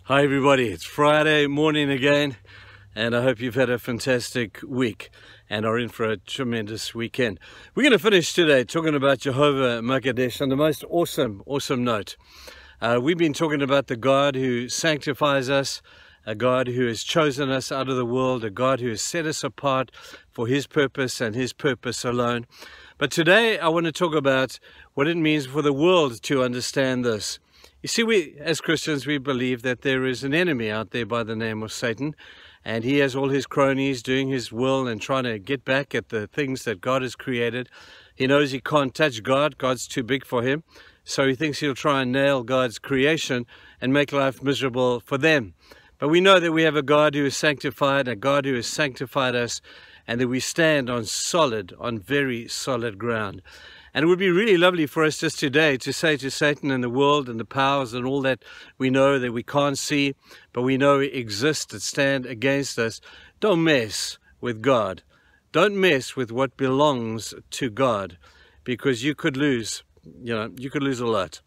Hi everybody, it's Friday morning again, and I hope you've had a fantastic week and are in for a tremendous weekend. We're going to finish today talking about Jehovah Mekadesh on the most awesome note. We've been talking about the God who sanctifies us, a God who has chosen us out of the world, a God who has set us apart for His purpose and His purpose alone. But today I want to talk about what it means for the world to understand this. You see, we as Christians, we believe that there is an enemy out there by the name of Satan, and he has all his cronies doing his will and trying to get back at the things that God has created. He knows he can't touch God. God's too big for him. So he thinks he'll try and nail God's creation and make life miserable for them. But we know that we have a God who is sanctified, a God who has sanctified us, and that we stand on very solid ground. And it would be really lovely for us just today to say to Satan and the world and the powers and all that we know that we can't see, but we know exist that stand against us, don't mess with God. Don't mess with what belongs to God, because you could lose, you could lose a lot.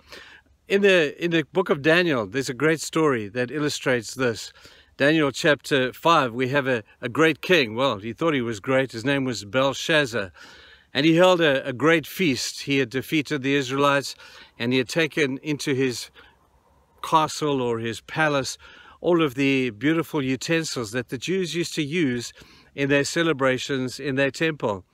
In the book of Daniel, there's a great story that illustrates this. Daniel chapter 5, we have a great king. Well, he thought he was great. His name was Belshazzar. And he held a great feast. He had defeated the Israelites, and he had taken into his castle or his palace all of the beautiful utensils that the Jews used to use in their celebrations in their temple.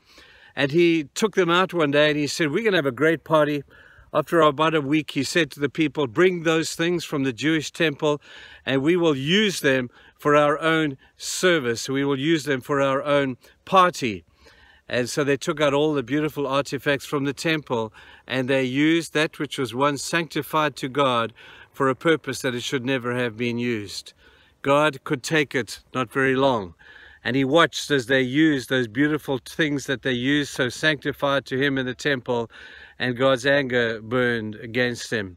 And he took them out one day and he said, we're going to have a great party. After about a week, he said to the people, bring those things from the Jewish temple and we will use them for our own service. We will use them for our own party. And so they took out all the beautiful artifacts from the temple and they used that which was once sanctified to God for a purpose that it should never have been used. God could take it not very long. And he watched as they used those beautiful things that they used so sanctified to him in the temple, and God's anger burned against him.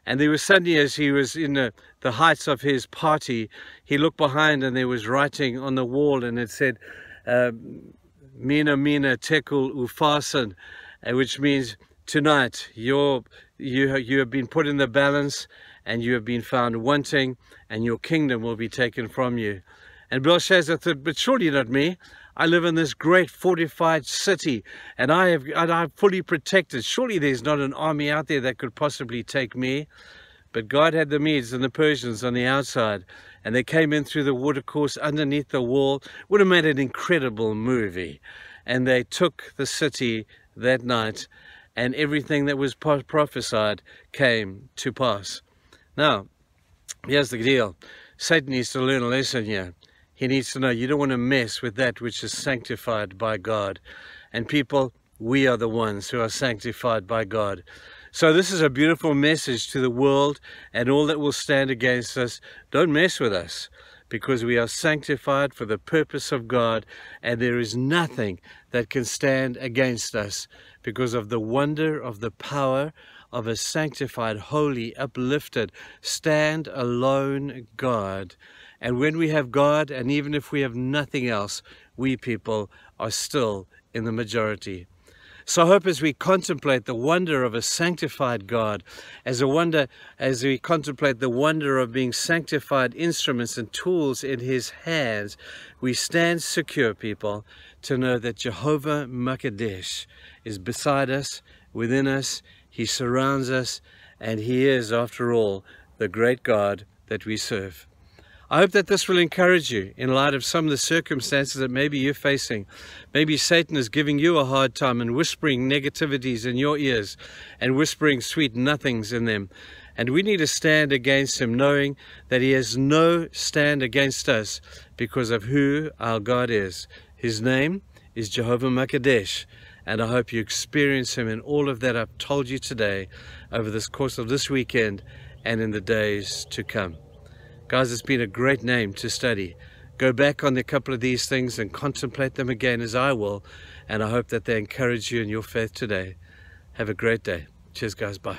And there was suddenly, as he was in the heights of his party, he looked behind and there was writing on the wall and it said, Mina Mina Tekul Ufasan, which means tonight you have been put in the balance and you have been found wanting and your kingdom will be taken from you. And Belshazzar thought, but surely not me. I live in this great fortified city and I'm fully protected. Surely there's not an army out there that could possibly take me. But God had the Medes and the Persians on the outside, and they came in through the watercourse underneath the wall. Would have made an incredible movie. And they took the city that night, and everything that was prophesied came to pass. Now, here's the deal. Satan needs to learn a lesson here. He needs to know you don't want to mess with that which is sanctified by God. And people, we are the ones who are sanctified by God. So this is a beautiful message to the world and all that will stand against us. Don't mess with us, because we are sanctified for the purpose of God, and there is nothing that can stand against us because of the wonder of the power of a sanctified, holy, uplifted, stand-alone God. And when we have God, and even if we have nothing else, we people are still in the majority. So I hope as we contemplate the wonder of a sanctified God, as we contemplate the wonder of being sanctified instruments and tools in His hands, we stand secure, people, to know that Jehovah Mekadesh is beside us, within us, He surrounds us, and He is, after all, the great God that we serve. I hope that this will encourage you in light of some of the circumstances that maybe you're facing. Maybe Satan is giving you a hard time and whispering negativities in your ears and whispering sweet nothings in them. And we need to stand against him, knowing that he has no stand against us because of who our God is. His name is Jehovah Mekadesh. And I hope you experience him in all of that I've told you today over this course of this weekend and in the days to come. Guys, it's been a great name to study. Go back on a couple of these things and contemplate them again as I will. And I hope that they encourage you in your faith today. Have a great day. Cheers, guys. Bye.